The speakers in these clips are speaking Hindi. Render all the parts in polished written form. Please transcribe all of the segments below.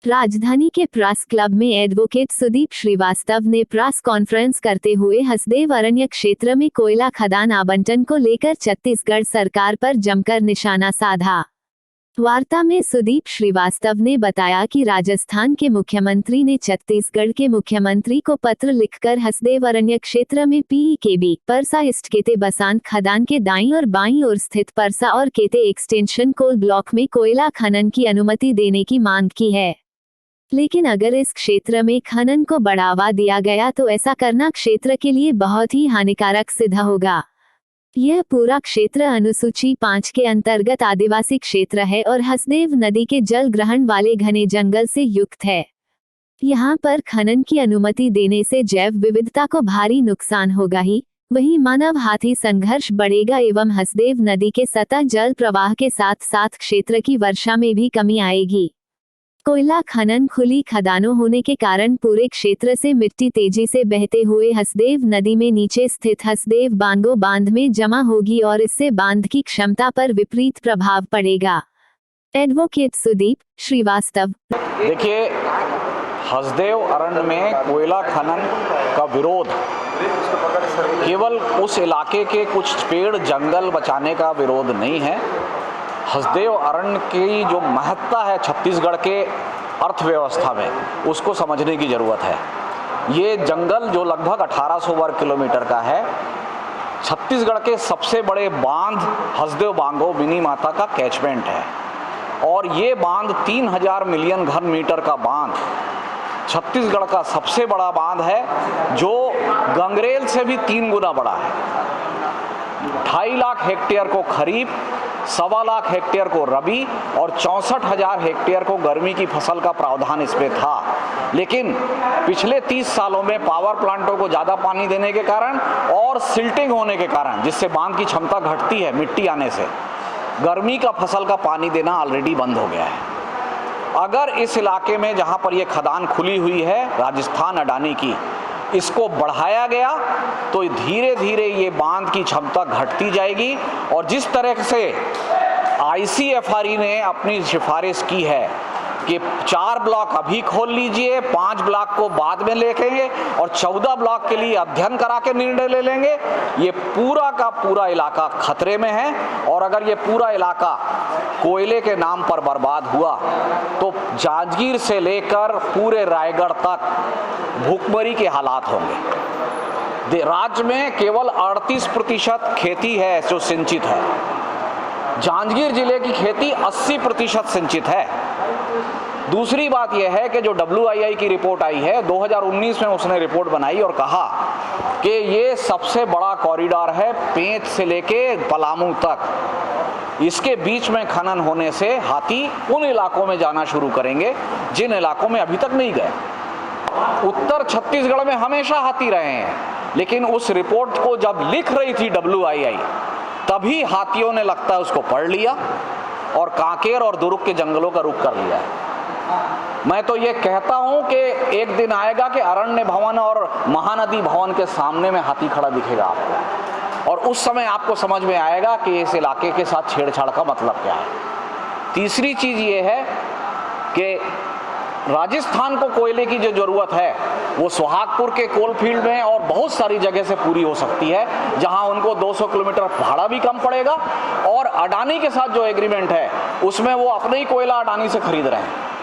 राजधानी के प्रेस क्लब में एडवोकेट सुदीप श्रीवास्तव ने प्रेस कॉन्फ्रेंस करते हुए हसदेव अरण्य क्षेत्र में कोयला खदान आवंटन को लेकर छत्तीसगढ़ सरकार पर जमकर निशाना साधा। वार्ता में सुदीप श्रीवास्तव ने बताया कि राजस्थान के मुख्यमंत्री ने छत्तीसगढ़ के मुख्यमंत्री को पत्र लिखकर हसदेव अरण्य क्षेत्र में पीईकेबी परसा ईस्ट केते बसांत खदान के दाईं और बाईं ओर स्थित परसा और केते एक्सटेंशन कोल ब्लॉक में कोयला खनन की अनुमति देने की मांग की है। लेकिन अगर इस क्षेत्र में खनन को बढ़ावा दिया गया तो ऐसा करना क्षेत्र के लिए बहुत ही हानिकारक सिद्ध होगा। यह पूरा क्षेत्र अनुसूची 5 के अंतर्गत आदिवासी क्षेत्र है और हसदेव नदी के जल ग्रहण वाले घने जंगल से युक्त है। यहाँ पर खनन की अनुमति देने से जैव विविधता को भारी नुकसान होगा ही वहीं मानव हाथी संघर्ष बढ़ेगा एवं हसदेव नदी के सतह जल प्रवाह के साथ साथ क्षेत्र की वर्षा में भी कमी आएगी। कोयला खनन खुली खदानों होने के कारण पूरे क्षेत्र से मिट्टी तेजी से बहते हुए हसदेव नदी में नीचे स्थित हसदेव बांगो बांध में जमा होगी और इससे बांध की क्षमता पर विपरीत प्रभाव पड़ेगा। एडवोकेट सुदीप श्रीवास्तव। देखिए, हसदेव अरण्य में कोयला खनन का विरोध केवल उस इलाके के कुछ पेड़ जंगल बचाने का विरोध नहीं है। हसदेव अरण्य की जो महत्ता है छत्तीसगढ़ के अर्थव्यवस्था में, उसको समझने की ज़रूरत है। ये जंगल जो लगभग 1800 वर्ग किलोमीटर का है, छत्तीसगढ़ के सबसे बड़े बांध हसदेव बांगो मिनी माता का कैचमेंट है और ये बांध 3000 मिलियन घन मीटर का बांध छत्तीसगढ़ का सबसे बड़ा बांध है, जो गंगरेल से भी 3 गुना बड़ा है। 2.5 लाख हेक्टेयर को खरीफ, 1.25 लाख हेक्टेयर को रबी और 64,000 हेक्टेयर को गर्मी की फसल का प्रावधान इसमें था। लेकिन पिछले 30 सालों में पावर प्लांटों को ज़्यादा पानी देने के कारण और सिल्टिंग होने के कारण, जिससे बांध की क्षमता घटती है मिट्टी आने से, गर्मी का फसल का पानी देना ऑलरेडी बंद हो गया है। अगर इस इलाके में जहाँ पर ये खदान खुली हुई है राजस्थान अडानी की, इसको बढ़ाया गया तो धीरे धीरे ये बांध की क्षमता घटती जाएगी और जिस तरह से ICFRE ने अपनी सिफारिश की है कि 4 ब्लॉक अभी खोल लीजिए, 5 ब्लॉक को बाद में लेंगे और 14 ब्लॉक के लिए अध्ययन करा के निर्णय ले लेंगे, ये पूरा का पूरा इलाका खतरे में है। और अगर ये पूरा इलाका कोयले के नाम पर बर्बाद हुआ तो जांजगीर से लेकर पूरे रायगढ़ तक भूखमरी के हालात होंगे। राज्य में केवल 38% खेती है जो सिंचित है, जांजगीर जिले की खेती 80% सिंचित है। दूसरी बात यह है कि जो WII की रिपोर्ट आई है 2019 में, उसने रिपोर्ट बनाई और कहा कि ये सबसे बड़ा कॉरिडोर है पेंच से लेके पलामू तक। इसके बीच में खनन होने से हाथी उन इलाकों में जाना शुरू करेंगे जिन इलाकों में अभी तक नहीं गए। उत्तर छत्तीसगढ़ में हमेशा हाथी रहे हैं, लेकिन उस रिपोर्ट को जब लिख रही थी WII, तभी हाथियों ने लगता है उसको पढ़ लिया और कांकेर और दुर्ग के जंगलों का रुख कर लिया है। मैं तो ये कहता हूं कि एक दिन आएगा कि अरण्य भवन और महानदी भवन के सामने में हाथी खड़ा दिखेगा आपको, और उस समय आपको समझ में आएगा कि इस इलाके के साथ छेड़छाड़ का मतलब क्या है। तीसरी चीज ये है कि राजस्थान को कोयले की जो जरूरत है वो सुहागपुर के कोल फील्ड में और बहुत सारी जगह से पूरी हो सकती है, जहां उनको 200 किलोमीटर भाड़ा भी कम पड़ेगा और अडानी के साथ जो एग्रीमेंट है उसमें वो अपने ही कोयला अडानी से खरीद रहे हैं।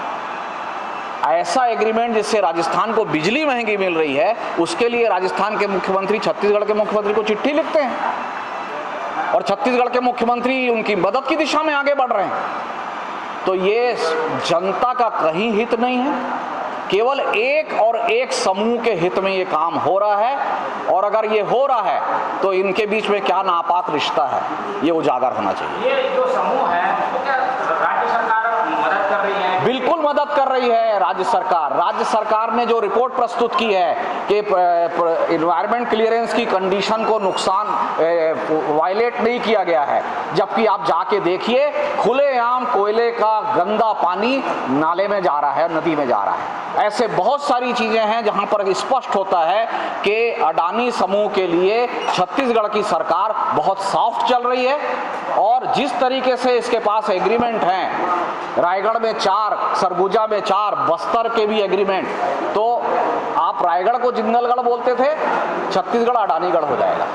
ऐसा एग्रीमेंट जिससे राजस्थान को बिजली महंगी मिल रही है, उसके लिए राजस्थान के मुख्यमंत्री छत्तीसगढ़ के मुख्यमंत्री को चिट्ठी लिखते हैं और छत्तीसगढ़ के मुख्यमंत्री उनकी मदद की दिशा में आगे बढ़ रहे हैं। तो ये जनता का कहीं हित नहीं है, केवल एक और एक समूह के हित में ये काम हो रहा है। और अगर ये हो रहा है तो इनके बीच में क्या नापाक रिश्ता है, ये उजागर होना चाहिए। ये जो समूह है तो क्या राज्य सरकार मदद कर रही है? बिल्कुल मदद कर रही है राज्य सरकार। राज्य सरकार ने जो रिपोर्ट प्रस्तुत की है कि एनवायरमेंट क्लियरेंस की कंडीशन को नुकसान वायलेट नहीं किया गया है, जबकि आप जाके देखिए खुलेआम कोयले का गंदा पानी नाले में जा रहा है, नदी में जा रहा है। ऐसे बहुत सारी चीजें हैं जहां पर स्पष्ट होता है कि अडानी समूह के लिए छत्तीसगढ़ की सरकार बहुत सॉफ्ट चल रही है। और जिस तरीके से इसके पास एग्रीमेंट हैं, रायगढ़ में 4 सरगुजा में 4, बस्तर के भी एग्रीमेंट। तो आप रायगढ़ को जिंदलगढ़ बोलते थे, छत्तीसगढ़ अडानीगढ़ हो जाएगा।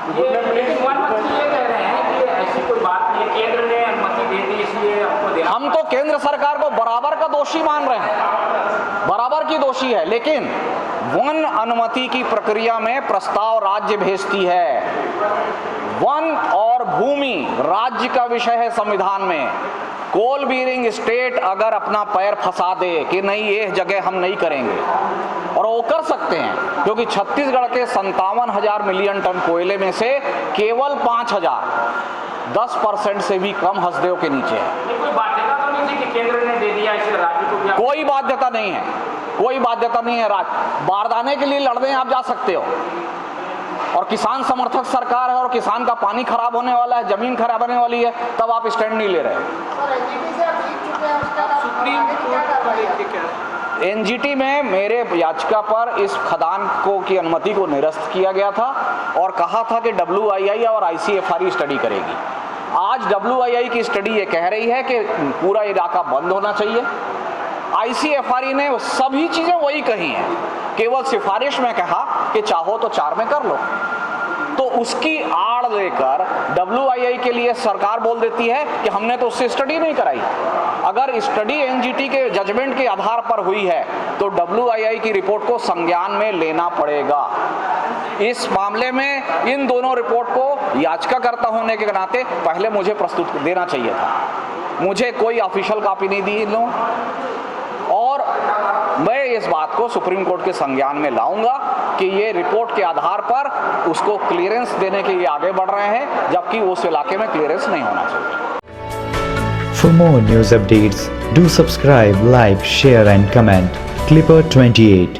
लेकिन वन मंत्री ये कह रहे हैं कि ऐसी कोई बात नहीं है, केंद्र ने अनुमति दे दी इसलिए हमको देना। हम तो केंद्र सरकार को बराबर का दोषी मान रहे हैं, बराबर की दोषी है, लेकिन वन अनुमति की प्रक्रिया में प्रस्ताव राज्य भेजती है। वन और भूमि राज्य का विषय है संविधान में। कोल बीरिंग स्टेट अगर अपना पैर फंसा दे कि नहीं ये जगह हम नहीं करेंगे, और वो कर सकते हैं, क्योंकि छत्तीसगढ़ के 57,000 मिलियन टन कोयले में से केवल 5,000 10% से भी कम हसदेव के नीचे है। कोई बाध्यता तो नहीं थी कि केंद्र ने दे दिया इसे राज्य को भी? कोई बाध्यता नहीं है, कोई बाध्यता नहीं है। बारदाने के लिए लड़ने आप जा सकते हो, और किसान समर्थक सरकार है और किसान का पानी खराब होने वाला है, जमीन खराब होने वाली है, तब आप स्टैंड नहीं ले रहे। एनजीटी में मेरे याचिका पर इस खदान को की अनुमति को निरस्त किया गया था और कहा था कि WII और ICFRE स्टडी करेगी। आज WII की स्टडी ये कह रही है कि पूरा इलाका बंद होना चाहिए। ICFRE ने सभी चीजें वही कही हैं, केवल सिफारिश में कहा कि चाहो तो 4 में कर लो। तो उसकी आड़ लेकर WII के लिए सरकार बोल देती है कि हमने तो उससे स्टडी नहीं कराई। अगर स्टडी एनजीटी के जजमेंट के आधार पर हुई है तो WII की रिपोर्ट को संज्ञान में लेना पड़ेगा। इस मामले में इन दोनों रिपोर्ट को याचिकाकर्ता होने के नाते पहले मुझे प्रस्तुत देना चाहिए था। मुझे कोई ऑफिशियल कॉपी नहीं दी इन लोगों, और मैं इस बात को सुप्रीम कोर्ट के संज्ञान में लाऊंगा कि ये रिपोर्ट के आधार पर उसको क्लियरेंस देने के लिए आगे बढ़ रहे हैं, जबकि उस इलाके में क्लियरेंस नहीं होना चाहिए। For more news updates, do subscribe, like, share and comment. Clipper 28